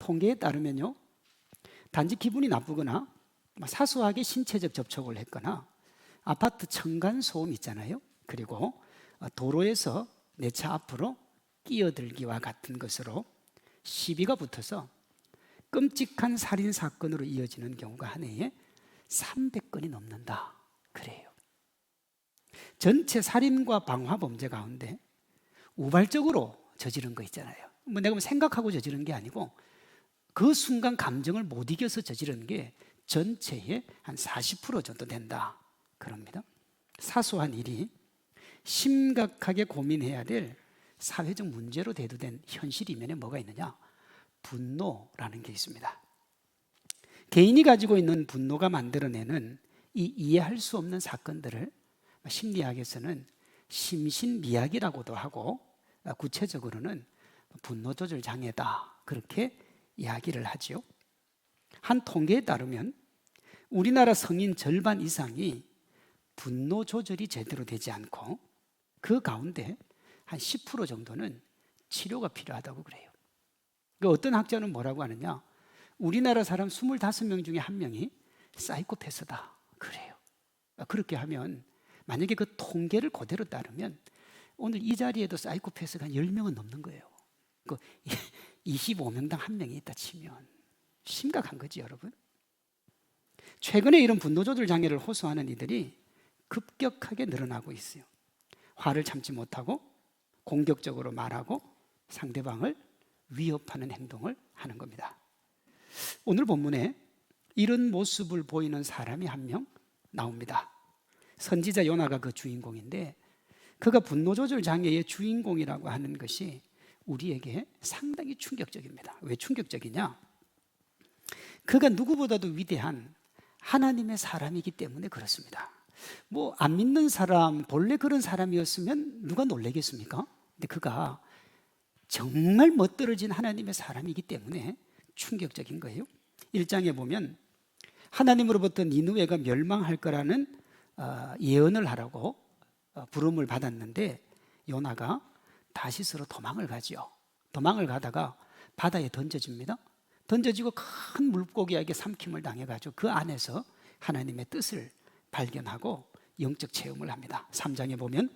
통계에 따르면요, 단지 기분이 나쁘거나 사소하게 신체적 접촉을 했거나 아파트 층간소음 있잖아요. 그리고 도로에서 내 차 앞으로 끼어들기와 같은 것으로 시비가 붙어서 끔찍한 살인사건으로 이어지는 경우가 한 해에 300건이 넘는다 그래요. 전체 살인과 방화 범죄 가운데 우발적으로 저지른 거 있잖아요. 내가 생각하고 저지른 게 아니고 그 순간 감정을 못 이겨서 저지른 게 전체의 한 40% 정도 된다 그럽니다. 사소한 일이 심각하게 고민해야 될 사회적 문제로 대두된 현실 이면에 뭐가 있느냐? 분노라는 게 있습니다. 개인이 가지고 있는 분노가 만들어내는 이 이해할 수 없는 사건들을 심리학에서는 심신미약이라고도 하고 구체적으로는 분노조절 장애다 그렇게 이야기를 하죠. 한 통계에 따르면 우리나라 성인 절반 이상이 분노 조절이 제대로 되지 않고 그 가운데 한 10% 정도는 치료가 필요하다고 그래요. 어떤 학자는 뭐라고 하느냐? 우리나라 사람 25명 중에 1명이 사이코패스다 그래요. 그렇게 하면 만약에 그 통계를 그대로 따르면 오늘 이 자리에도 사이코패스가 한 10명은 넘는 거예요. 25명당 1명이 있다 치면 심각한 거지 여러분. 최근에 이런 분노조절 장애를 호소하는 이들이 급격하게 늘어나고 있어요. 화를 참지 못하고 공격적으로 말하고 상대방을 위협하는 행동을 하는 겁니다. 오늘 본문에 이런 모습을 보이는 사람이 한 명 나옵니다. 선지자 요나가 그 주인공인데 그가 분노조절 장애의 주인공이라고 하는 것이 우리에게 상당히 충격적입니다. 왜 충격적이냐? 그가 누구보다도 위대한 하나님의 사람이기 때문에 그렇습니다. 안 믿는 사람, 본래 그런 사람이었으면 누가 놀라겠습니까? 근데 그가 정말 멋들어진 하나님의 사람이기 때문에 충격적인 거예요. 1장에 보면 하나님으로부터 니느웨가 멸망할 거라는 예언을 하라고 부름을 받았는데 요나가 다시스로 도망을 가죠. 도망을 가다가 바다에 던져집니다. 던져지고 큰 물고기에게 삼킴을 당해가지고 그 안에서 하나님의 뜻을 발견하고 영적 체험을 합니다. 3장에 보면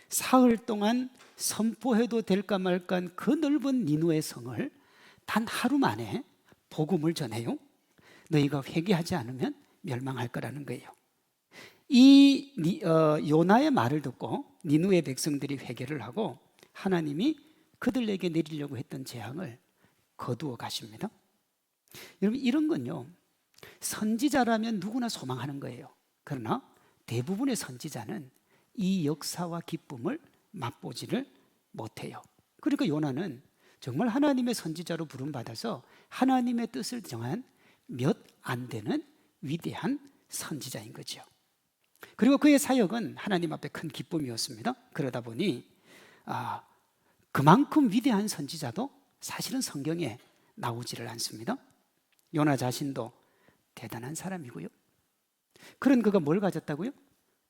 사흘 동안 선포해도 될까 말까 그 넓은 니느웨 성을 단 하루 만에 복음을 전해요. 너희가 회개하지 않으면 멸망할 거라는 거예요. 이 요나의 말을 듣고 니느웨 백성들이 회개를 하고 하나님이 그들에게 내리려고 했던 재앙을 거두어 가십니다. 여러분 이런 건요 선지자라면 누구나 소망하는 거예요. 그러나 대부분의 선지자는 이 역사와 기쁨을 맛보지를 못해요. 그러니까 요나는 정말 하나님의 선지자로 부름받아서 하나님의 뜻을 정한 몇 안 되는 위대한 선지자인 거죠. 그리고 그의 사역은 하나님 앞에 큰 기쁨이었습니다. 그러다 보니 그만큼 위대한 선지자도 사실은 성경에 나오지를 않습니다. 요나 자신도 대단한 사람이고요. 그런 그가 뭘 가졌다고요?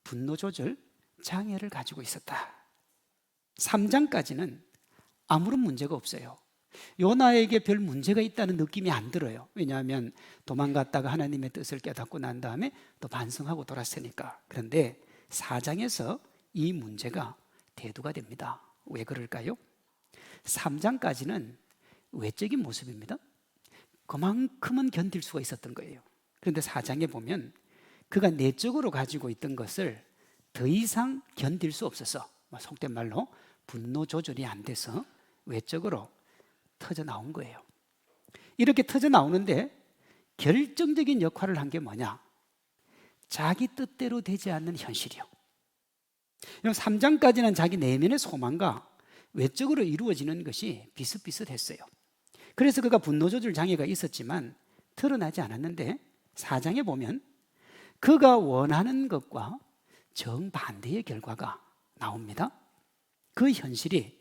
분노조절 장애를 가지고 있었다. 3장까지는 아무런 문제가 없어요. 요나에게 별 문제가 있다는 느낌이 안 들어요. 왜냐하면 도망갔다가 하나님의 뜻을 깨닫고 난 다음에 또 반성하고 돌았으니까. 그런데 4장에서 이 문제가 대두가 됩니다. 왜 그럴까요? 3장까지는 외적인 모습입니다. 그만큼은 견딜 수가 있었던 거예요. 그런데 4장에 보면 그가 내적으로 가지고 있던 것을 더 이상 견딜 수 없어서 속된 말로 분노 조절이 안 돼서 외적으로 터져 나온 거예요. 이렇게 터져 나오는데 결정적인 역할을 한 게 뭐냐? 자기 뜻대로 되지 않는 현실이요. 3장까지는 자기 내면의 소망과 외적으로 이루어지는 것이 비슷비슷했어요. 그래서 그가 분노조절 장애가 있었지만 드러나지 않았는데 4장에 보면 그가 원하는 것과 정반대의 결과가 나옵니다. 그 현실이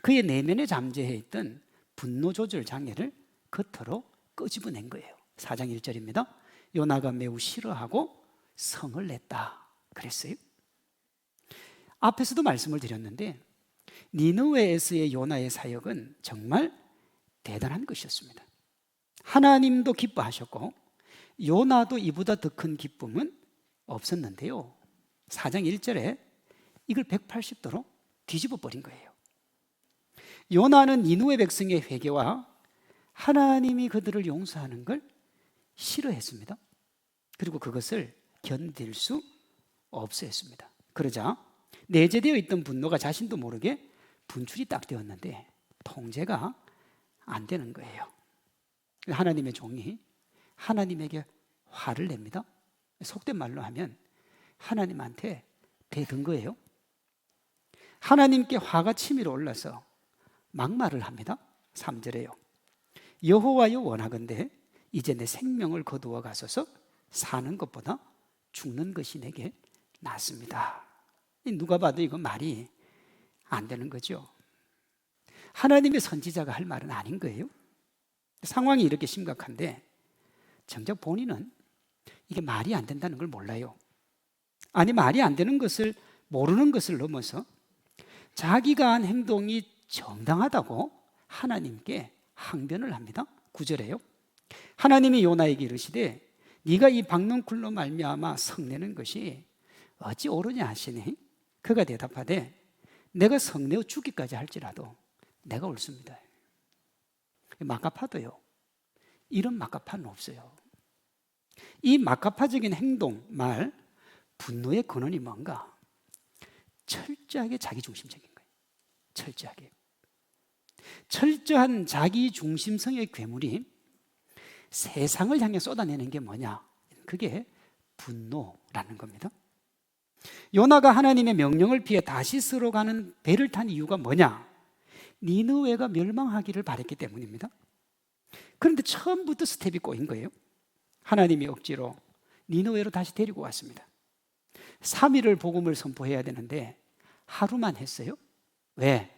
그의 내면에 잠재해 있던 분노조절 장애를 겉으로 끄집어낸 거예요. 4장 1절입니다. 요나가 매우 싫어하고 성을 냈다 그랬어요. 앞에서도 말씀을 드렸는데 니느웨에서의 요나의 사역은 정말 대단한 것이었습니다. 하나님도 기뻐하셨고 요나도 이보다 더 큰 기쁨은 없었는데요, 4장 1절에 이걸 180도로 뒤집어 버린 거예요. 요나는 니느웨 백성의 회개와 하나님이 그들을 용서하는 걸 싫어했습니다. 그리고 그것을 견딜 수 없어했습니다. 그러자 내재되어 있던 분노가 자신도 모르게 분출이 딱 되었는데 통제가 안 되는 거예요. 하나님의 종이 하나님에게 화를 냅니다. 속된 말로 하면 하나님한테 대든 거예요. 하나님께 화가 치밀어 올라서 막말을 합니다. 3절에요. 여호와여 원하건대 이제 내 생명을 거두어 가소서. 사는 것보다 죽는 것이 내게 낫습니다. 누가 봐도 이건 말이 안 되는 거죠. 하나님의 선지자가 할 말은 아닌 거예요. 상황이 이렇게 심각한데 정작 본인은 이게 말이 안 된다는 걸 몰라요. 아니, 말이 안 되는 것을 모르는 것을 넘어서 자기가 한 행동이 정당하다고 하나님께 항변을 합니다. 9절에요. 하나님이 요나에게 이르시되 네가 이 박넝쿨로 말미암아 성내는 것이 어찌 옳으냐 하시니 그가 대답하되 내가 성내어 죽기까지 할지라도 내가 옳습니다. 마가파도요, 이런 마가파는 없어요. 이 마가파적인 행동, 말, 분노의 근원이 뭔가? 철저하게 자기중심적인 거예요. 철저한 자기중심성의 괴물이 세상을 향해 쏟아내는 게 뭐냐? 그게 분노라는 겁니다. 요나가 하나님의 명령을 피해 다시스로 가는 배를 탄 이유가 뭐냐? 니느웨가 멸망하기를 바랬기 때문입니다. 그런데 처음부터 스텝이 꼬인 거예요. 하나님이 억지로 니느웨로 다시 데리고 왔습니다. 3일을 복음을 선포해야 되는데 하루만 했어요. 왜?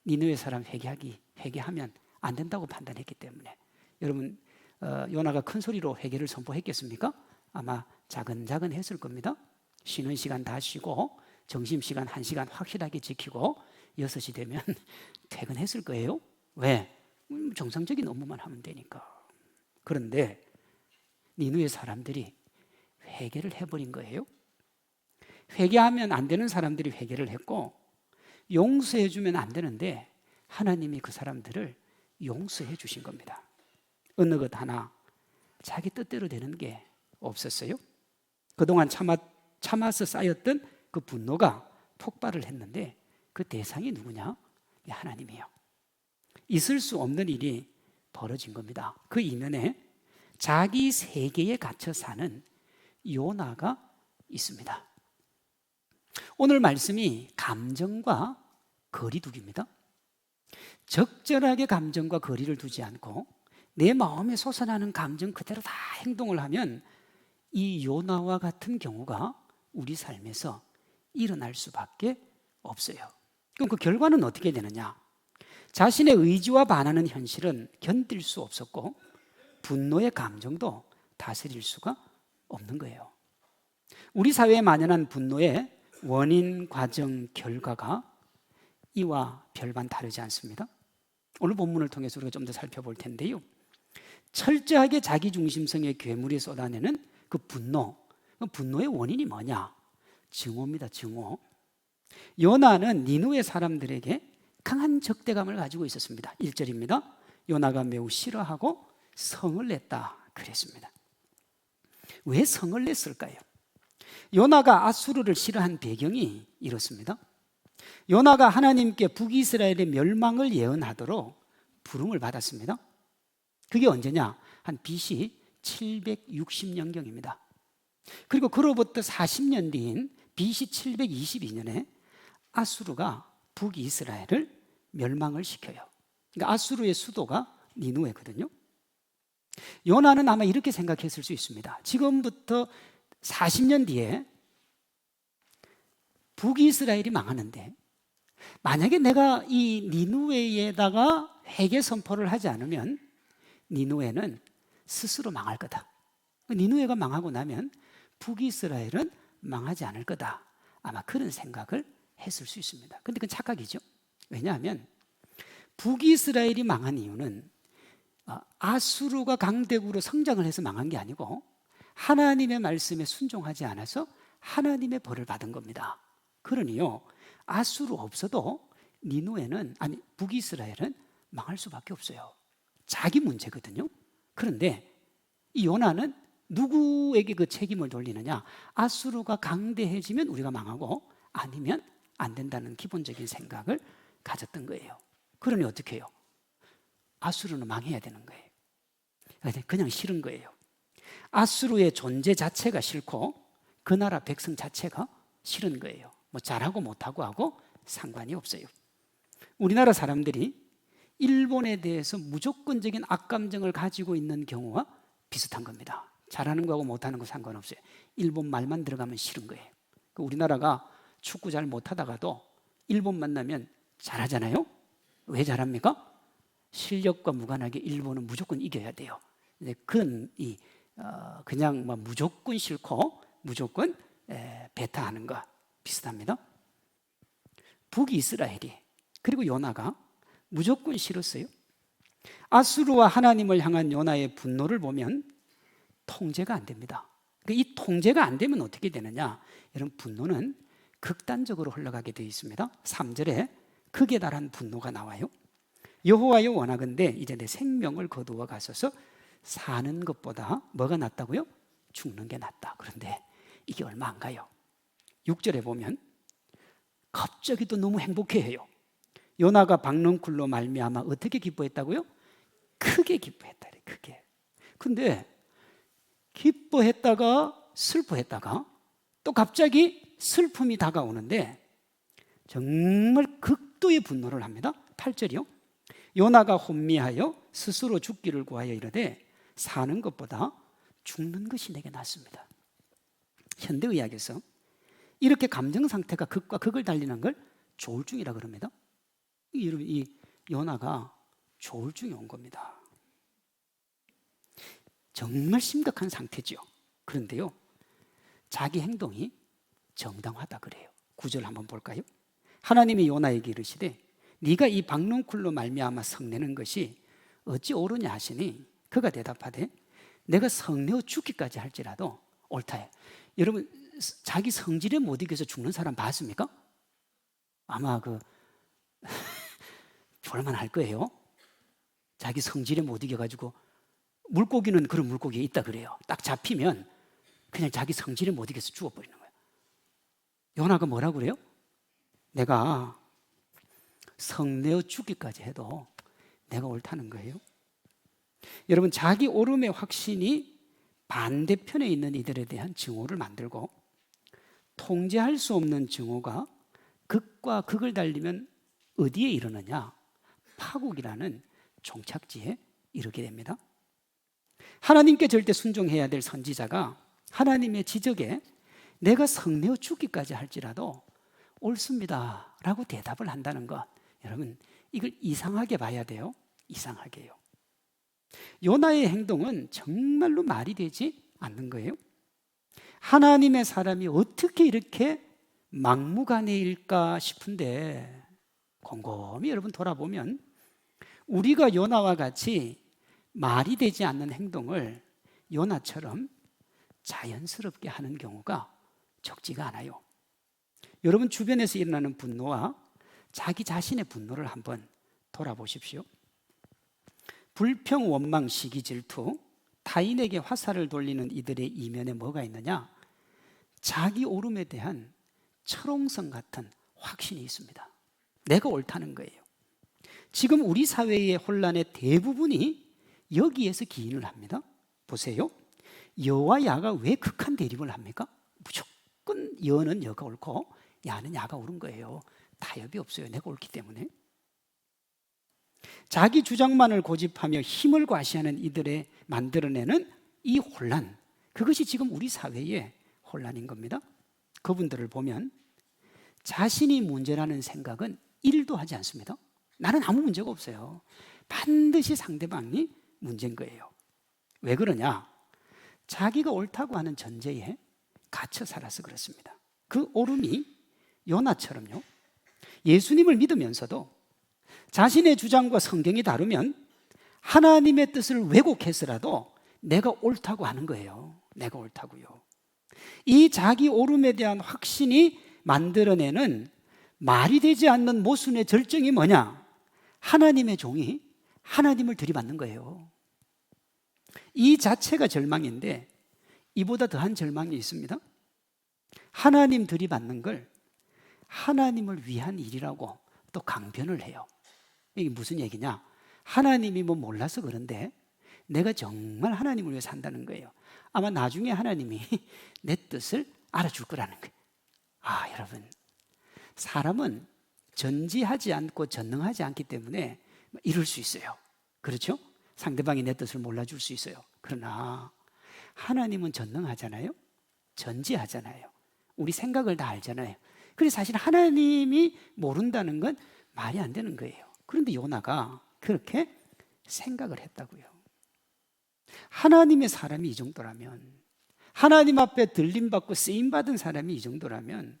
니느웨 사람 회개하면 안 된다고 판단했기 때문에. 여러분, 요나가 큰 소리로 회개를 선포했겠습니까? 아마 자근자근 했을 겁니다. 쉬는 시간 다 쉬고 점심시간 1시간 확실하게 지키고 6시 되면 퇴근했을 거예요. 왜? 정상적인 업무만 하면 되니까. 그런데 니느웨 사람들이 회개를 해버린 거예요. 회개하면 안 되는 사람들이 회개를 했고 용서해 주면 안 되는데 하나님이 그 사람들을 용서해 주신 겁니다. 어느 것 하나 자기 뜻대로 되는 게 없었어요. 그동안 참아서 쌓였던 그 분노가 폭발을 했는데 그 대상이 누구냐? 하나님이에요. 있을 수 없는 일이 벌어진 겁니다. 그 이면에 자기 세계에 갇혀 사는 요나가 있습니다. 오늘 말씀이 감정과 거리두기입니다. 적절하게 감정과 거리를 두지 않고 내 마음에 솟아나는 감정 그대로 다 행동을 하면 이 요나와 같은 경우가 우리 삶에서 일어날 수밖에 없어요. 그럼 그 결과는 어떻게 되느냐? 자신의 의지와 반하는 현실은 견딜 수 없었고 분노의 감정도 다스릴 수가 없는 거예요. 우리 사회에 만연한 분노의 원인, 과정, 결과가 이와 별반 다르지 않습니다. 오늘 본문을 통해서 우리가 좀 더 살펴볼 텐데요. 철저하게 자기중심성의 괴물이 쏟아내는 그 분노의 원인이 뭐냐? 증오입니다. 증오. 요나는 니느웨 사람들에게 강한 적대감을 가지고 있었습니다. 1절입니다. 요나가 매우 싫어하고 성을 냈다 그랬습니다. 왜 성을 냈을까요? 요나가 아수르를 싫어한 배경이 이렇습니다. 요나가 하나님께 북이스라엘의 멸망을 예언하도록 부름을 받았습니다. 그게 언제냐? 한 BC 760년경입니다. 그리고 그로부터 40년 뒤인 BC 722년에 아수르가 북이스라엘을 멸망을 시켜요. 그러니까 아수르의 수도가 니느웨거든요. 요나는 아마 이렇게 생각했을 수 있습니다. 지금부터 40년 뒤에 북이스라엘이 망하는데 만약에 내가 이 니느웨에다가 회개 선포를 하지 않으면 니느웨는 스스로 망할 거다. 니느웨가 망하고 나면 북이스라엘은 망하지 않을 거다. 아마 그런 생각을 했을 수 있습니다. 그런데 그건 착각이죠. 왜냐하면 북이스라엘이 망한 이유는 아수르가 강대국으로 성장을 해서 망한 게 아니고 하나님의 말씀에 순종하지 않아서 하나님의 벌을 받은 겁니다. 그러니요, 아수르 없어도 니누에는, 아니 북이스라엘은 망할 수밖에 없어요. 자기 문제거든요. 그런데 이 요나는 누구에게 그 책임을 돌리느냐? 아수르가 강대해지면 우리가 망하고 아니면 안 된다는 기본적인 생각을 가졌던 거예요. 그러니 어떻게 해요? 아수르는 망해야 되는 거예요. 그냥 싫은 거예요. 아수르의 존재 자체가 싫고 그 나라 백성 자체가 싫은 거예요. 뭐 잘하고 못하고 하고 상관이 없어요. 우리나라 사람들이 일본에 대해서 무조건적인 악감정을 가지고 있는 경우와 비슷한 겁니다. 잘하는 거하고 못하는 거 상관없어요. 일본 말만 들어가면 싫은 거예요. 우리나라가 축구 잘 못하다가도 일본 만나면 잘하잖아요. 왜 잘합니까? 실력과 무관하게 일본은 무조건 이겨야 돼요. 그건 그냥 무조건 싫고 무조건 배타하는 거 비슷합니다. 북이스라엘이 그리고 요나가 무조건 싫었어요. 아수르와 하나님을 향한 요나의 분노를 보면 통제가 안 됩니다. 이 통제가 안 되면 어떻게 되느냐? 여러분, 분노는 극단적으로 흘러가게 되어 있습니다. 3절에 극에 달한 분노가 나와요. 여호와여 원하건대 이제 내 생명을 거두어 가소서. 사는 것보다 뭐가 낫다고요? 죽는 게 낫다. 그런데 이게 얼마 안 가요. 6절에 보면 갑자기 또 너무 행복해해요. 요나가 박넝쿨로 말미암아 어떻게 기뻐했다고요? 크게 기뻐했다. 크게. 근데 기뻐했다가 슬퍼했다가 또 갑자기 슬픔이 다가오는데 정말 극도의 분노를 합니다. 8절이요. 요나가 혼미하여 스스로 죽기를 구하여 이르되 사는 것보다 죽는 것이 내게 낫습니다. 현대의학에서 이렇게 감정 상태가 극과 극을 달리는 걸 조울증이라 그럽니다. 이 요나가 조울증이 온 겁니다. 정말 심각한 상태죠. 그런데요, 자기 행동이 정당하다 그래요. 9절 한번 볼까요? 하나님이 요나에게 이르시되 네가 이 박넝쿨로 말미암아 성내는 것이 어찌 옳으냐 하시니 그가 대답하되 내가 성내어 죽기까지 할지라도 옳다. 여러분, 자기 성질에 못 이겨서 죽는 사람 봤습니까? 아마 볼만할 거예요. 자기 성질에 못 이겨가지고 물고기는 그런 물고기가 있다 그래요. 딱 잡히면 그냥 자기 성질에 못 이겨서 죽어버리는 거예요. 요나가 뭐라고 그래요? 내가 성내어 죽기까지 해도 내가 옳다는 거예요. 여러분, 자기 옳음의 확신이 반대편에 있는 이들에 대한 증오를 만들고 통제할 수 없는 증오가 극과 극을 달리면 어디에 이르느냐? 파국이라는 종착지에 이르게 됩니다. 하나님께 절대 순종해야 될 선지자가 하나님의 지적에 내가 성내어 죽기까지 할지라도 옳습니다 라고 대답을 한다는 것, 여러분, 이걸 이상하게 봐야 돼요. 이상하게요. 요나의 행동은 정말로 말이 되지 않는 거예요. 하나님의 사람이 어떻게 이렇게 막무가내일까 싶은데 곰곰이 여러분 돌아보면 우리가 요나와 같이 말이 되지 않는 행동을 요나처럼 자연스럽게 하는 경우가 적지가 않아요. 여러분 주변에서 일어나는 분노와 자기 자신의 분노를 한번 돌아보십시오. 불평, 원망, 시기, 질투, 타인에게 화살을 돌리는 이들의 이면에 뭐가 있느냐? 자기 옳음에 대한 철옹성 같은 확신이 있습니다. 내가 옳다는 거예요. 지금 우리 사회의 혼란의 대부분이 여기에서 기인을 합니다. 보세요. 여와 야가 왜 극한 대립을 합니까? 무조건 여는 여가 옳고 야는 야가 옳은 거예요. 타협이 없어요. 내가 옳기 때문에. 자기 주장만을 고집하며 힘을 과시하는 이들의 만들어내는 이 혼란, 그것이 지금 우리 사회의 혼란인 겁니다. 그분들을 보면 자신이 문제라는 생각은 1도 하지 않습니다. 나는 아무 문제가 없어요. 반드시 상대방이 문제인 거예요. 왜 그러냐? 자기가 옳다고 하는 전제에 갇혀 살아서 그렇습니다. 그 옳음이 요나처럼요, 예수님을 믿으면서도 자신의 주장과 성경이 다르면 하나님의 뜻을 왜곡해서라도 내가 옳다고 하는 거예요. 내가 옳다고요. 이 자기 옳음에 대한 확신이 만들어내는 말이 되지 않는 모순의 절정이 뭐냐? 하나님의 종이 하나님을 들이받는 거예요. 이 자체가 절망인데 이보다 더한 절망이 있습니다. 하나님 들이받는 걸 하나님을 위한 일이라고 또 강변을 해요. 이게 무슨 얘기냐? 하나님이 뭐 몰라서 그런데 내가 정말 하나님을 위해 산다는 거예요. 아마 나중에 하나님이 내 뜻을 알아줄 거라는 거예요. 아, 여러분, 사람은 전지하지 않고 전능하지 않기 때문에 이럴 수 있어요. 그렇죠? 상대방이 내 뜻을 몰라줄 수 있어요. 그러나 하나님은 전능하잖아요. 전지하잖아요. 우리 생각을 다 알잖아요. 그래서 사실 하나님이 모른다는 건 말이 안 되는 거예요. 그런데 요나가 그렇게 생각을 했다고요. 하나님의 사람이 이 정도라면, 하나님 앞에 들림받고 쓰임받은 사람이 이 정도라면,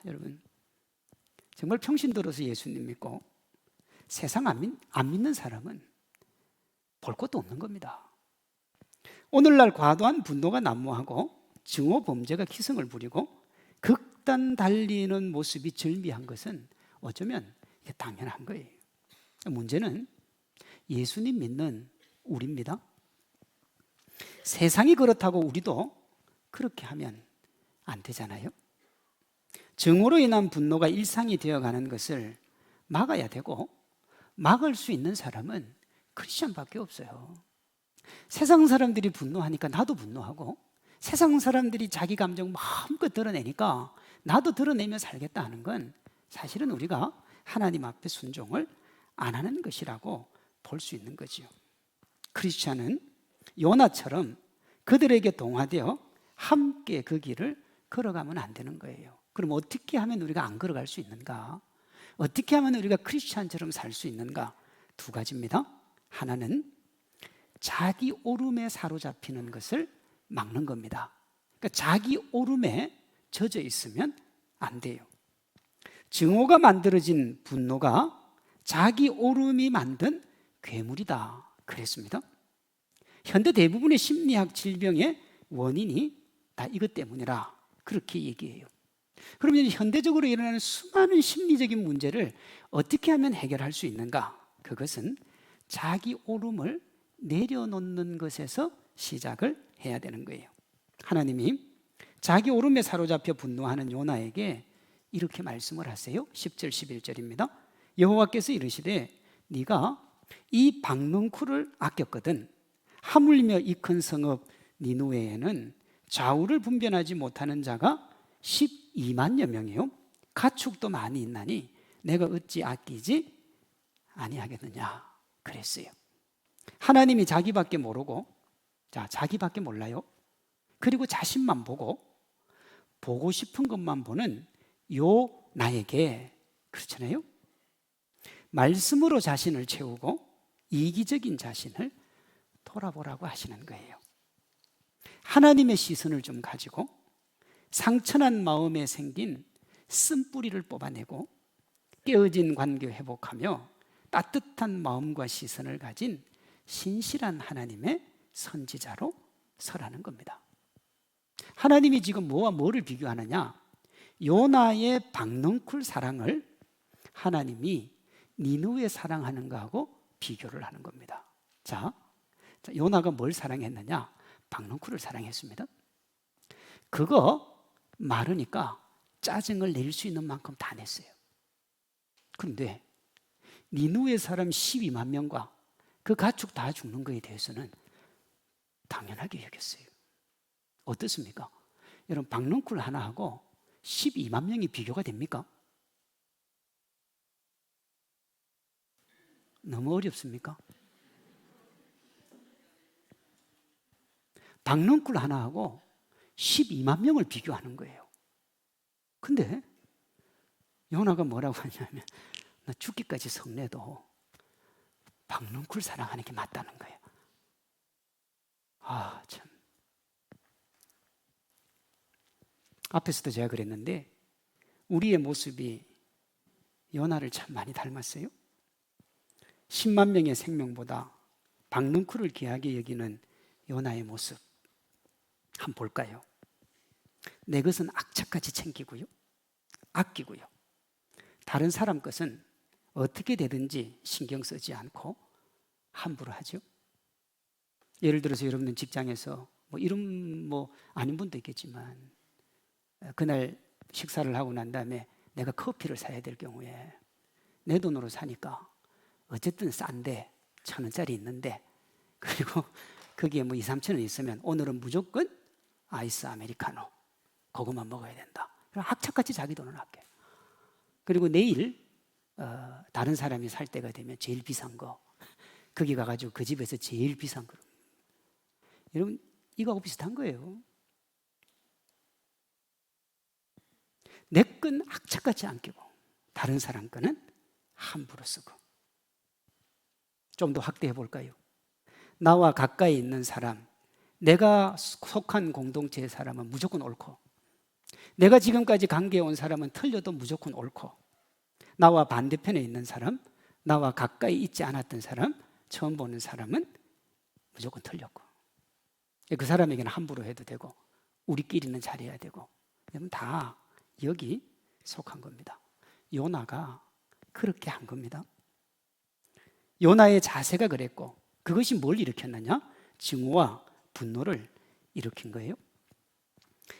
여러분, 정말 평신 들어서 예수님 믿고 세상 안 믿는 사람은 볼 것도 없는 겁니다. 오늘날 과도한 분노가 난무하고 증오 범죄가 기승을 부리고 극단 달리는 모습이 절미한 것은 어쩌면 이게 당연한 거예요. 문제는 예수님 믿는 우리입니다. 세상이 그렇다고 우리도 그렇게 하면 안 되잖아요. 증오로 인한 분노가 일상이 되어가는 것을 막아야 되고, 막을 수 있는 사람은 크리스천밖에 없어요. 세상 사람들이 분노하니까 나도 분노하고, 세상 사람들이 자기 감정 마음껏 드러내니까 나도 드러내며 살겠다 하는 건 사실은 우리가 하나님 앞에 순종을 안 하는 것이라고 볼 수 있는 거죠. 크리스천은 요나처럼 그들에게 동화되어 함께 그 길을 걸어가면 안 되는 거예요. 그럼 어떻게 하면 우리가 안 걸어갈 수 있는가? 어떻게 하면 우리가 크리스천처럼 살 수 있는가? 두 가지입니다. 하나는 자기 오름에 사로잡히는 것을 막는 겁니다. 그러니까 자기 오름에 젖어 있으면 안 돼요. 증오가 만들어진 분노가 자기 오름이 만든 괴물이다 그랬습니다. 현대 대부분의 심리학 질병의 원인이 다 이것 때문이라 그렇게 얘기해요. 그러면 현대적으로 일어나는 수많은 심리적인 문제를 어떻게 하면 해결할 수 있는가? 그것은 자기 오름을 내려놓는 것에서 시작을 해야 되는 거예요. 하나님이 자기 오름에 사로잡혀 분노하는 요나에게 이렇게 말씀을 하세요. 10절 11절입니다. 여호와께서 이르시되 네가 이 박넝쿨을 아꼈거든 하물며 이 큰 성읍 니느웨에는 좌우를 분별하지 못하는 자가 12만여 명이요 가축도 많이 있나니 내가 어찌 아끼지 아니하겠느냐 그랬어요. 하나님이 자기밖에 모르고, 자기밖에 몰라요. 그리고 자신만 보고 싶은 것만 보는 요 나에게, 그렇잖아요. 말씀으로 자신을 채우고 이기적인 자신을 돌아보라고 하시는 거예요. 하나님의 시선을 좀 가지고 상처난 마음에 생긴 쓴뿌리를 뽑아내고 깨어진 관계 회복하며 따뜻한 마음과 시선을 가진 신실한 하나님의 선지자로 서라는 겁니다. 하나님이 지금 뭐와 뭐를 비교하느냐? 요나의 박넝쿨 사랑을 하나님이 니느웨 사랑하는 거하고 비교를 하는 겁니다. 자, 요나가 뭘 사랑했느냐? 박넝쿨을 사랑했습니다. 그거 마르니까 짜증을 낼 수 있는 만큼 다 냈어요. 그런데 니느웨 사람 12만 명과 그 가축 다 죽는 거에 대해서는 당연하게 여겼어요. 어떻습니까? 여러분, 박넝쿨 하나하고 12만 명이 비교가 됩니까? 너무 어렵습니까? 박넝쿨 하나하고 12만 명을 비교하는 거예요. 근데 요나가 뭐라고 하냐면 나 죽기까지 성내도 박넝쿨 사랑하는 게 맞다는 거예요. 아, 참. 앞에서도 제가 그랬는데 우리의 모습이 요나를 참 많이 닮았어요. 10만 명의 생명보다 박능쿨을 귀하게 여기는 요나의 모습 한번 볼까요? 내 것은 악착같이 챙기고요, 아끼고요, 다른 사람 것은 어떻게 되든지 신경 쓰지 않고 함부로 하죠. 예를 들어서 여러분은 직장에서 이름 아닌 분도 있겠지만 그날 식사를 하고 난 다음에 내가 커피를 사야 될 경우에 내 돈으로 사니까 어쨌든 싼데 1,000원짜리 있는데, 그리고 거기에 2, 3천 원 있으면 오늘은 무조건 아이스 아메리카노 그것만 먹어야 된다. 악착같이 자기 돈을 아껴요. 그리고 내일 다른 사람이 살 때가 되면 제일 비싼 거 거기 가가지고 그 집에서 제일 비싼 거. 여러분, 이거하고 비슷한 거예요. 내 건 악착같이 안 끼고 다른 사람 거는 함부로 쓰고. 좀 더 확대해 볼까요? 나와 가까이 있는 사람, 내가 속한 공동체의 사람은 무조건 옳고, 내가 지금까지 관계해 온 사람은 틀려도 무조건 옳고, 나와 반대편에 있는 사람, 나와 가까이 있지 않았던 사람, 처음 보는 사람은 무조건 틀렸고, 그 사람에게는 함부로 해도 되고 우리끼리는 잘해야 되고, 여러분 다 여기 속한 겁니다. 요나가 그렇게 한 겁니다. 요나의 자세가 그랬고, 그것이 뭘 일으켰느냐? 증오와 분노를 일으킨 거예요.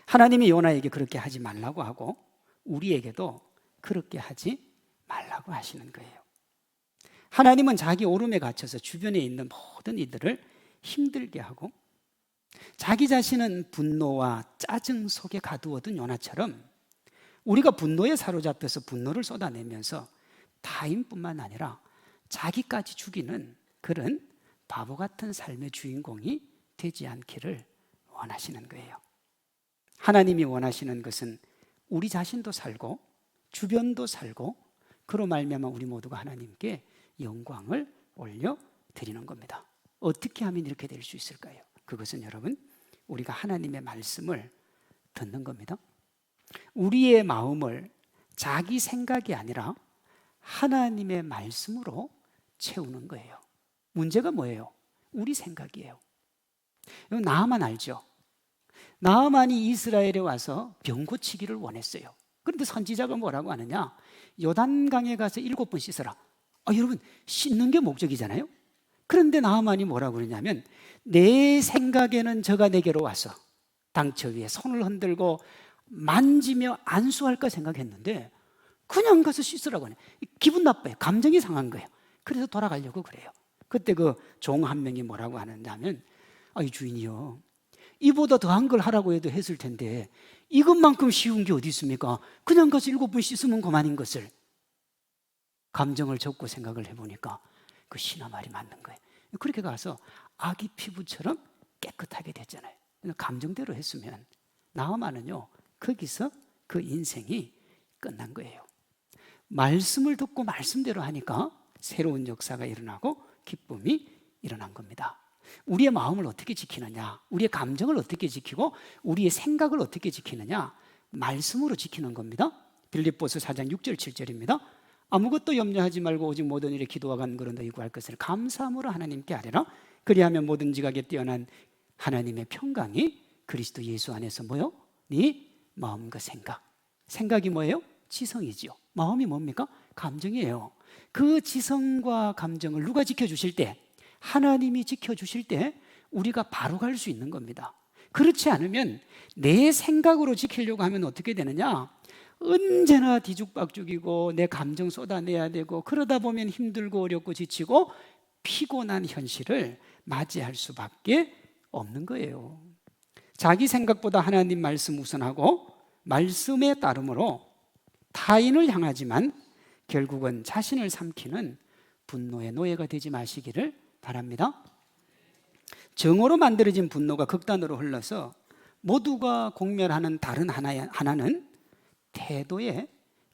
하나님이 요나에게 그렇게 하지 말라고 하고 우리에게도 그렇게 하지 말라고 하시는 거예요. 하나님은 자기 오름에 갇혀서 주변에 있는 모든 이들을 힘들게 하고, 자기 자신은 분노와 짜증 속에 가두어둔 요나처럼 우리가 분노에 사로잡혀서 분노를 쏟아내면서 타인뿐만 아니라 자기까지 죽이는 그런 바보 같은 삶의 주인공이 되지 않기를 원하시는 거예요. 하나님이 원하시는 것은 우리 자신도 살고 주변도 살고, 그로 말미암아 우리 모두가 하나님께 영광을 올려드리는 겁니다. 어떻게 하면 이렇게 될 수 있을까요? 그것은 여러분, 우리가 하나님의 말씀을 듣는 겁니다. 우리의 마음을 자기 생각이 아니라 하나님의 말씀으로 채우는 거예요. 문제가 뭐예요? 우리 생각이에요. 나아만 알죠? 나아만이 이스라엘에 와서 병 고치기를 원했어요. 그런데 선지자가 뭐라고 하느냐? 요단강에 가서 7번 씻어라. 여러분, 씻는 게 목적이잖아요. 그런데 나아만이 뭐라고 그러냐면, 내 생각에는 저가 내게로 와서 당처 위에 손을 흔들고 만지며 안수할까 생각했는데 그냥 가서 씻으라고 하네. 기분 나빠요. 감정이 상한 거예요. 그래서 돌아가려고 그래요. 그때 그 종 한 명이 뭐라고 하느냐면, 주인이요, 이보다 더한 걸 하라고 해도 했을 텐데 이것만큼 쉬운 게 어디 있습니까? 그냥 가서 7번 씻으면 그만인 것을. 감정을 접고 생각을 해보니까 그 신하 말이 맞는 거예요. 그렇게 가서 아기 피부처럼 깨끗하게 됐잖아요. 감정대로 했으면 나아만은요, 거기서 그 인생이 끝난 거예요. 말씀을 듣고 말씀대로 하니까 새로운 역사가 일어나고 기쁨이 일어난 겁니다. 우리의 마음을 어떻게 지키느냐, 우리의 감정을 어떻게 지키고 우리의 생각을 어떻게 지키느냐, 말씀으로 지키는 겁니다. 빌립보서 4장 6절 7절입니다. 아무것도 염려하지 말고 오직 모든 일에 기도와 간구로 너희 구할 것을 감사함으로 하나님께 아뢰라. 그리하면 모든 지각에 뛰어난 하나님의 평강이 그리스도 예수 안에서 뭐요? 네 마음과 생각. 생각이 뭐예요? 지성이지요. 마음이 뭡니까? 감정이에요. 그 지성과 감정을 누가 지켜주실 때? 하나님이 지켜주실 때 우리가 바로 갈 수 있는 겁니다. 그렇지 않으면 내 생각으로 지키려고 하면 어떻게 되느냐? 언제나 뒤죽박죽이고 내 감정 쏟아내야 되고, 그러다 보면 힘들고 어렵고 지치고 피곤한 현실을 맞이할 수밖에 없는 거예요. 자기 생각보다 하나님 말씀 우선하고 말씀에 따름으로 타인을 향하지만 결국은 자신을 삼키는 분노의 노예가 되지 마시기를 바랍니다. 정오로 만들어진 분노가 극단으로 흘러서 모두가 공멸하는 다른 하나는 태도의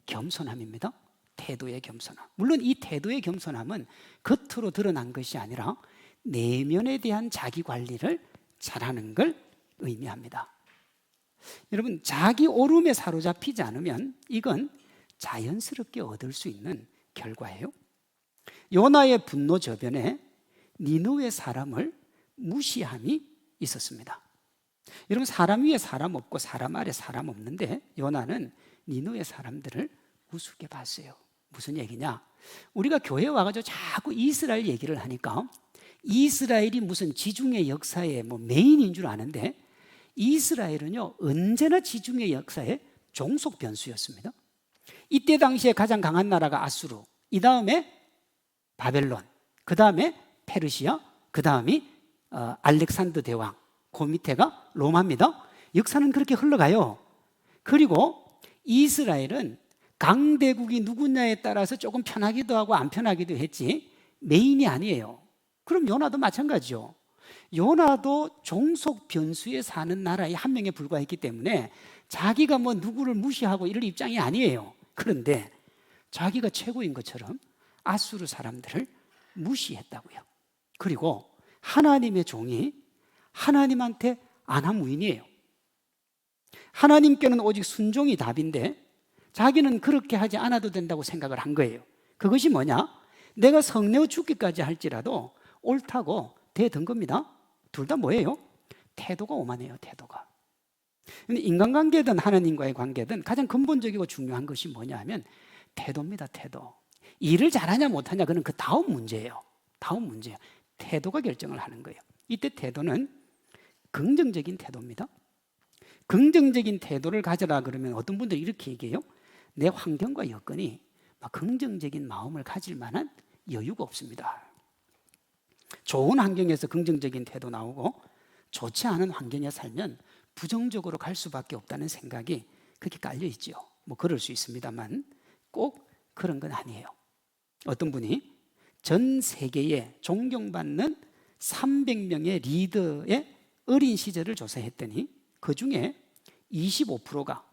겸손함입니다. 태도의 겸손함. 물론 이 태도의 겸손함은 겉으로 드러난 것이 아니라 내면에 대한 자기 관리를 잘하는 걸 의미합니다. 여러분, 자기 오름에 사로잡히지 않으면 이건 자연스럽게 얻을 수 있는 결과예요. 요나의 분노 저변에 니느웨 사람을 무시함이 있었습니다. 여러분, 사람 위에 사람 없고 사람 아래 사람 없는데 요나는 니느웨 사람들을 우습게 봤어요. 무슨 얘기냐? 우리가 교회에 와가지고 자꾸 이스라엘 얘기를 하니까 이스라엘이 무슨 지중해 역사의 메인인 줄 아는데, 이스라엘은요 언제나 지중해 역사의 종속 변수였습니다. 이때 당시에 가장 강한 나라가 아수르, 이 다음에 바벨론, 그 다음에 페르시아, 그 다음이 알렉산더 대왕, 그 밑에가 로마입니다. 역사는 그렇게 흘러가요. 그리고 이스라엘은 강대국이 누구냐에 따라서 조금 편하기도 하고 안 편하기도 했지 메인이 아니에요. 그럼 요나도 마찬가지죠. 요나도 종속 변수에 사는 나라의 한 명에 불과했기 때문에 자기가 누구를 무시하고 이럴 입장이 아니에요. 그런데 자기가 최고인 것처럼 아수르 사람들을 무시했다고요. 그리고 하나님의 종이 하나님한테 안하무인이에요. 하나님께는 오직 순종이 답인데 자기는 그렇게 하지 않아도 된다고 생각을 한 거예요. 그것이 뭐냐? 내가 성내어 죽기까지 할지라도 옳다고 대든 겁니다. 둘 다 뭐예요? 태도가 오만해요. 태도가. 근데 인간관계든 하나님과의 관계든 가장 근본적이고 중요한 것이 뭐냐 하면 태도입니다. 태도. 일을 잘하냐 못하냐 그건 그 다음 문제예요. 다음 문제예요. 태도가 결정을 하는 거예요. 이때 태도는 긍정적인 태도입니다. 긍정적인 태도를 가져라 그러면 어떤 분들이 이렇게 얘기해요. 내 환경과 여건이 긍정적인 마음을 가질 만한 여유가 없습니다. 좋은 환경에서 긍정적인 태도 나오고 좋지 않은 환경에 살면 부정적으로 갈 수밖에 없다는 생각이 그렇게 깔려 있죠. 그럴 수 있습니다만 꼭 그런 건 아니에요. 어떤 분이 전 세계에 존경받는 300명의 리더의 어린 시절을 조사했더니 그 중에 25%가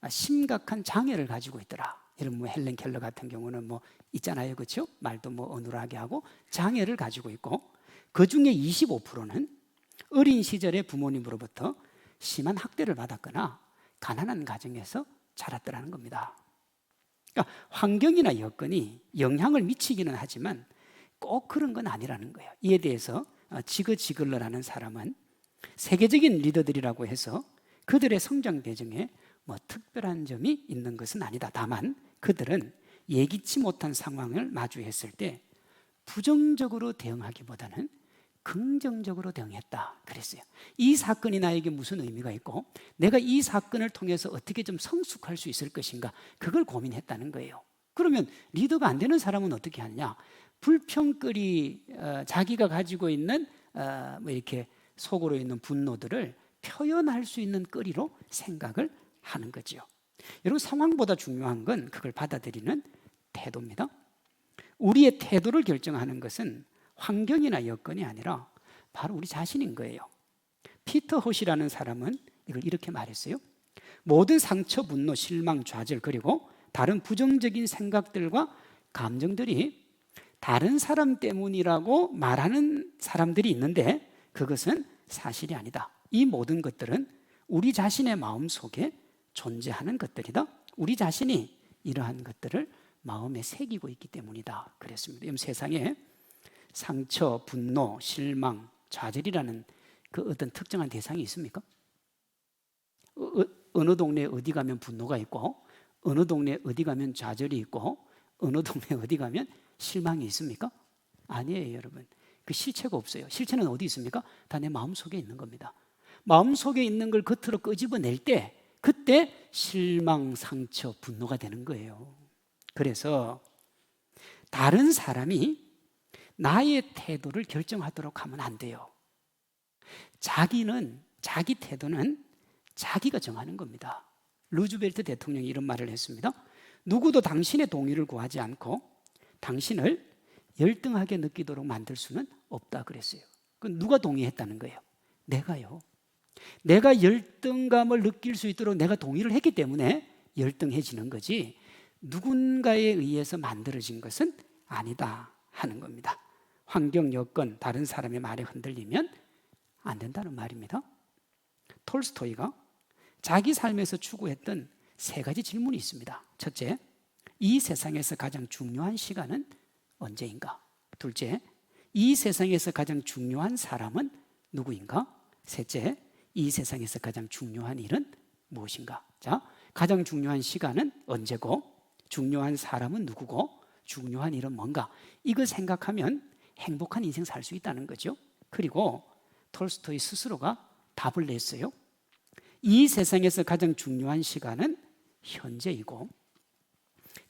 심각한 장애를 가지고 있더라. 이런 헬렌 켈러 같은 경우는 있잖아요, 그렇죠? 말도 어눌하게 하고 장애를 가지고 있고, 그 중에 25%는 어린 시절에 부모님으로부터 심한 학대를 받았거나 가난한 가정에서 자랐더라는 겁니다. 그러니까 환경이나 여건이 영향을 미치기는 하지만 꼭 그런 건 아니라는 거예요. 이에 대해서 지거지글러라는 사람은 세계적인 리더들이라고 해서 그들의 성장 배경에 특별한 점이 있는 것은 아니다. 다만 그들은 예기치 못한 상황을 마주했을 때 부정적으로 대응하기보다는 긍정적으로 대응했다 그랬어요. 이 사건이 나에게 무슨 의미가 있고 내가 이 사건을 통해서 어떻게 좀 성숙할 수 있을 것인가, 그걸 고민했다는 거예요. 그러면 리더가 안 되는 사람은 어떻게 하느냐? 불평거리, 자기가 가지고 있는 이렇게 속으로 있는 분노들을 표현할 수 있는 거리로 생각을 하는 거죠. 여러분, 상황보다 중요한 건 그걸 받아들이는 태도입니다. 우리의 태도를 결정하는 것은 환경이나 여건이 아니라 바로 우리 자신인 거예요. 피터 헛이라는 사람은 이걸 이렇게 말했어요. 모든 상처, 분노, 실망, 좌절 그리고 다른 부정적인 생각들과 감정들이 다른 사람 때문이라고 말하는 사람들이 있는데 그것은 사실이 아니다. 이 모든 것들은 우리 자신의 마음속에 존재하는 것들이다. 우리 자신이 이러한 것들을 마음에 새기고 있기 때문이다 그랬습니다. 세상에 상처, 분노, 실망, 좌절이라는 그 어떤 특정한 대상이 있습니까? 어느 동네에 어디 가면 분노가 있고 어느 동네에 어디 가면 좌절이 있고 어느 동네에 어디 가면 실망이 있습니까? 아니에요, 여러분. 그 실체가 없어요. 실체는 어디 있습니까? 다 내 마음속에 있는 겁니다. 마음속에 있는 걸 겉으로 끄집어낼 때 그때 실망, 상처, 분노가 되는 거예요. 그래서 다른 사람이 나의 태도를 결정하도록 하면 안 돼요. 자기 태도는 자기가 정하는 겁니다. 루즈벨트 대통령이 이런 말을 했습니다. 누구도 당신의 동의를 구하지 않고 당신을 열등하게 느끼도록 만들 수는 없다 그랬어요. 그건 누가 동의했다는 거예요? 내가요. 내가 열등감을 느낄 수 있도록 내가 동의를 했기 때문에 열등해지는 거지 누군가에 의해서 만들어진 것은 아니다 하는 겁니다. 환경, 여건, 다른 사람의 말에 흔들리면 안 된다는 말입니다. 톨스토이가 자기 삶에서 추구했던 3가지 질문이 있습니다. 첫째, 이 세상에서 가장 중요한 시간은 언제인가? 둘째, 이 세상에서 가장 중요한 사람은 누구인가? 셋째, 이 세상에서 가장 중요한 일은 무엇인가? 자, 가장 중요한 시간은 언제고, 중요한 사람은 누구고, 중요한 일은 뭔가? 이거 생각하면 행복한 인생 살 수 있다는 거죠. 그리고 톨스토이 스스로가 답을 냈어요. 이 세상에서 가장 중요한 시간은 현재이고,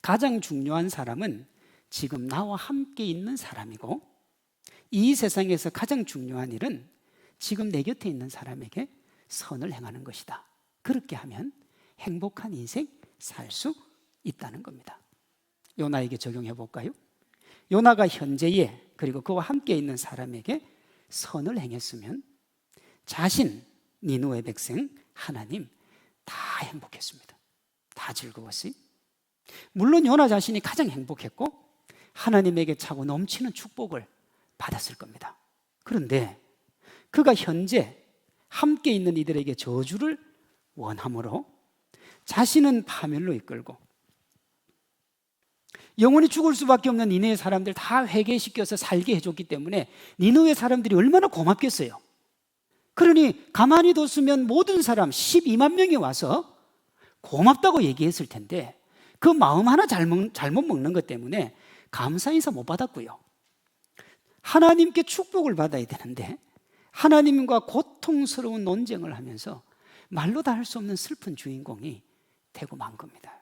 가장 중요한 사람은 지금 나와 함께 있는 사람이고, 이 세상에서 가장 중요한 일은 지금 내 곁에 있는 사람에게 선을 행하는 것이다. 그렇게 하면 행복한 인생 살 수 있다는 겁니다. 요나에게 적용해 볼까요? 요나가 현재에, 그리고 그와 함께 있는 사람에게 선을 행했으면 자신, 니느웨 백성, 하나님 다 행복했습니다. 다 즐거웠어요. 물론 요나 자신이 가장 행복했고 하나님에게 차고 넘치는 축복을 받았을 겁니다. 그런데 그가 현재 함께 있는 이들에게 저주를 원함으로 자신은 파멸로 이끌고 영원히 죽을 수밖에 없는 니느웨 사람들 다 회개시켜서 살게 해줬기 때문에 니느웨 사람들이 얼마나 고맙겠어요. 그러니 가만히 뒀으면 모든 사람 12만 명이 와서 고맙다고 얘기했을 텐데 그 마음 하나 잘못 먹는 것 때문에 감사 인사 못 받았고요. 하나님께 축복을 받아야 되는데 하나님과 고통스러운 논쟁을 하면서 말로 다 할 수 없는 슬픈 주인공이 되고 만 겁니다.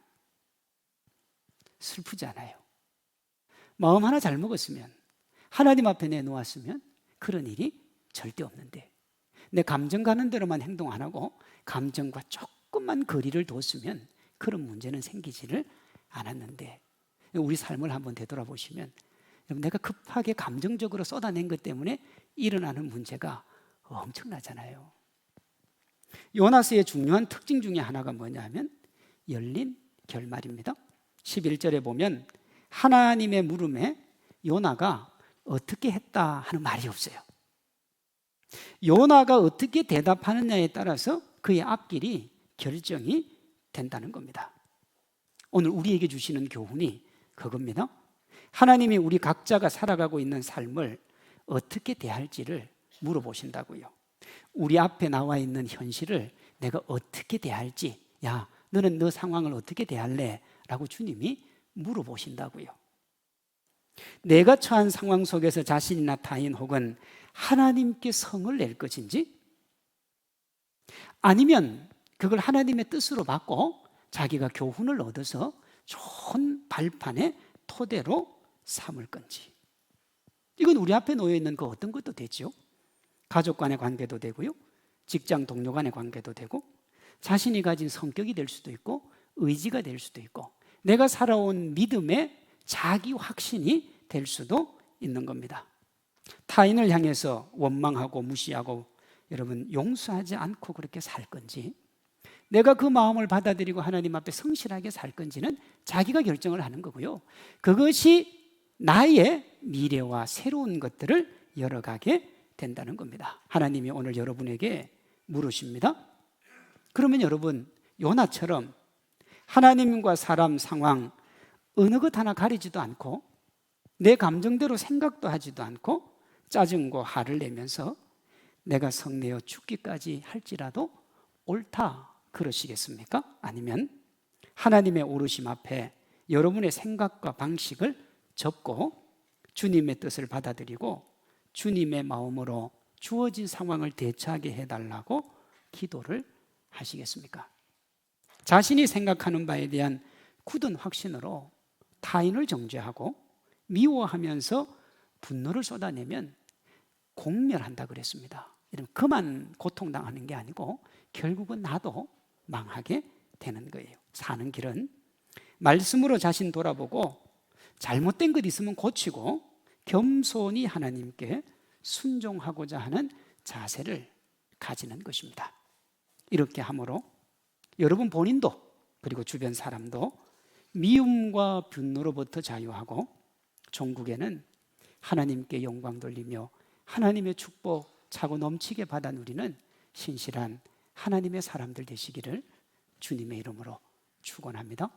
슬프지 않아요? 마음 하나 잘 먹었으면, 하나님 앞에 내놓았으면 그런 일이 절대 없는데 내 감정 가는 대로만 행동 안 하고 감정과 조금만 거리를 뒀으면 그런 문제는 생기지를 않았는데, 우리 삶을 한번 되돌아보시면 내가 급하게 감정적으로 쏟아낸 것 때문에 일어나는 문제가 엄청나잖아요. 요나스의 중요한 특징 중에 하나가 뭐냐면 열린 결말입니다. 11절에 보면 하나님의 물음에 요나가 어떻게 했다 하는 말이 없어요. 요나가 어떻게 대답하느냐에 따라서 그의 앞길이 결정이 된다는 겁니다. 오늘 우리에게 주시는 교훈이 그겁니다. 하나님이 우리 각자가 살아가고 있는 삶을 어떻게 대할지를 물어보신다고요. 우리 앞에 나와 있는 현실을 내가 어떻게 대할지, 야, 너는 너 상황을 어떻게 대할래? 라고 주님이 물어보신다고요. 내가 처한 상황 속에서 자신이나 타인 혹은 하나님께 성을 낼 것인지, 아니면 그걸 하나님의 뜻으로 받고 자기가 교훈을 얻어서 좋은 발판의 토대로 삼을 건지. 이건 우리 앞에 놓여 있는 그 어떤 것도 되죠. 가족 간의 관계도 되고요, 직장 동료 간의 관계도 되고, 자신이 가진 성격이 될 수도 있고 의지가 될 수도 있고 내가 살아온 믿음의 자기 확신이 될 수도 있는 겁니다. 타인을 향해서 원망하고 무시하고 여러분 용서하지 않고 그렇게 살 건지, 내가 그 마음을 받아들이고 하나님 앞에 성실하게 살 건지는 자기가 결정을 하는 거고요. 그것이 나의 미래와 새로운 것들을 열어가게 된다는 겁니다. 하나님이 오늘 여러분에게 물으십니다. 그러면 여러분 요나처럼 하나님과 사람 상황 어느 것 하나 가리지도 않고 내 감정대로 생각도 하지도 않고 짜증과 화를 내면서 내가 성내어 죽기까지 할지라도 옳다 그러시겠습니까? 아니면 하나님의 오르심 앞에 여러분의 생각과 방식을 접고 주님의 뜻을 받아들이고 주님의 마음으로 주어진 상황을 대처하게 해달라고 기도를 하시겠습니까? 자신이 생각하는 바에 대한 굳은 확신으로 타인을 정죄하고 미워하면서 분노를 쏟아내면 공멸한다 그랬습니다. 그만 고통당하는 게 아니고 결국은 나도 망하게 되는 거예요. 사는 길은 말씀으로 자신 돌아보고 잘못된 것 있으면 고치고 겸손히 하나님께 순종하고자 하는 자세를 가지는 것입니다. 이렇게 함으로 여러분 본인도 그리고 주변 사람도 미움과 분노로부터 자유하고 종국에는 하나님께 영광 돌리며 하나님의 축복 차고 넘치게 받아 누리는 신실한 하나님의 사람들 되시기를 주님의 이름으로 축원합니다.